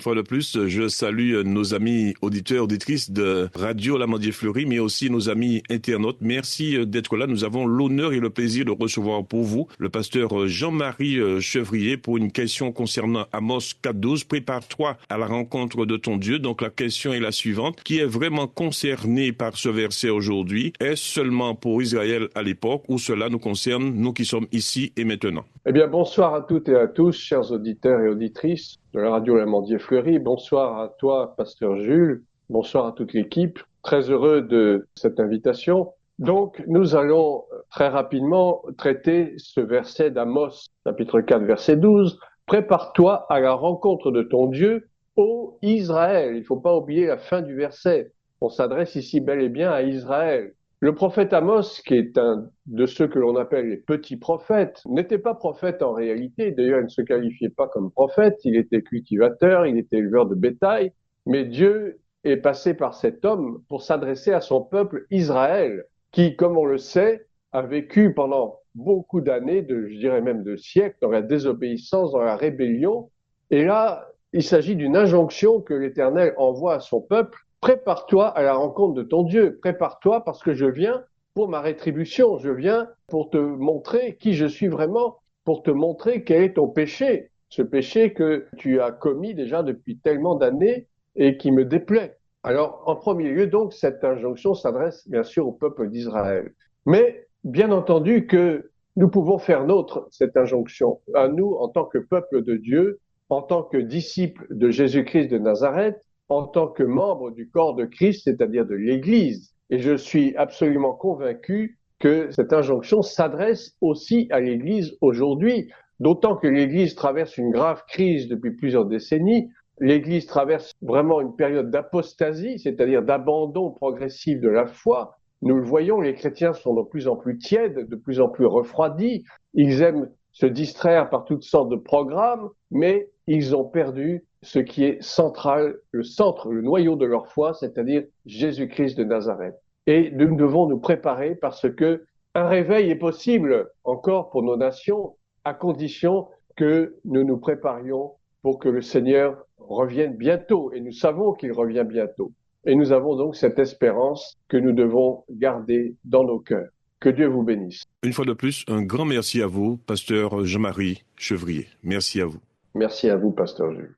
fois de plus, je salue nos amis auditeurs, auditrices de Radio Lamandier-Fleury, mais aussi nos amis internautes. Merci d'être là. Nous avons l'honneur et le plaisir de recevoir pour vous le pasteur Jean-Marie Chevrier pour une question concernant Amos 4.12. Prépare-toi à la rencontre de ton Dieu. Donc la question est la suivante. Qui est vraiment concerné par ce verset aujourd'hui? Est-ce seulement pour Israël à l'époque ou cela nous concerne, nous qui sommes ici et maintenant? Eh bien, bonsoir à toutes et à tous, chers auditeurs et auditrices de la radio Lamandier-Fleury. Bonsoir à toi, pasteur Jules. Bonsoir à toute l'équipe. Très heureux de cette invitation. Donc, nous allons très rapidement traiter ce verset d'Amos, chapitre 4, verset 12. Prépare-toi à la rencontre de ton Dieu, ô Israël. Il ne faut pas oublier la fin du verset. On s'adresse ici bel et bien à Israël. Le prophète Amos, qui est un de ceux que l'on appelle les petits prophètes, n'était pas prophète en réalité. D'ailleurs, il ne se qualifiait pas comme prophète. Il était cultivateur, il était éleveur de bétail. Mais Dieu est passé par cet homme pour s'adresser à son peuple Israël, qui, comme on le sait, a vécu pendant beaucoup d'années, je dirais même de siècles, dans la désobéissance, dans la rébellion. Et là, il s'agit d'une injonction que l'Éternel envoie à son peuple. Prépare-toi à la rencontre de ton Dieu. Prépare-toi parce que je viens pour ma rétribution. Je viens pour te montrer qui je suis vraiment, pour te montrer quel est ton péché. Ce péché que tu as commis déjà depuis tellement d'années et qui me déplaît. Alors, en premier lieu, donc, cette injonction s'adresse bien sûr au peuple d'Israël. Mais, bien entendu que nous pouvons faire nôtre cette injonction à nous en tant que peuple de Dieu, en tant que disciples de Jésus-Christ de Nazareth, en tant que membre du corps de Christ, c'est-à-dire de l'Église. Et je suis absolument convaincu que cette injonction s'adresse aussi à l'Église aujourd'hui, d'autant que l'Église traverse une grave crise depuis plusieurs décennies. L'Église traverse vraiment une période d'apostasie, c'est-à-dire d'abandon progressif de la foi. Nous le voyons, les chrétiens sont de plus en plus tièdes, de plus en plus refroidis. Ils aiment se distraire par toutes sortes de programmes, mais ils ont perdu ce qui est central, le centre, le noyau de leur foi, c'est-à-dire Jésus-Christ de Nazareth. Et nous devons nous préparer parce que un réveil est possible encore pour nos nations, à condition que nous nous préparions pour que le Seigneur revienne bientôt. Et nous savons qu'il revient bientôt. Et nous avons donc cette espérance que nous devons garder dans nos cœurs. Que Dieu vous bénisse. Une fois de plus, un grand merci à vous, pasteur Jean-Marie Chevrier. Merci à vous. Merci à vous, pasteur Jules.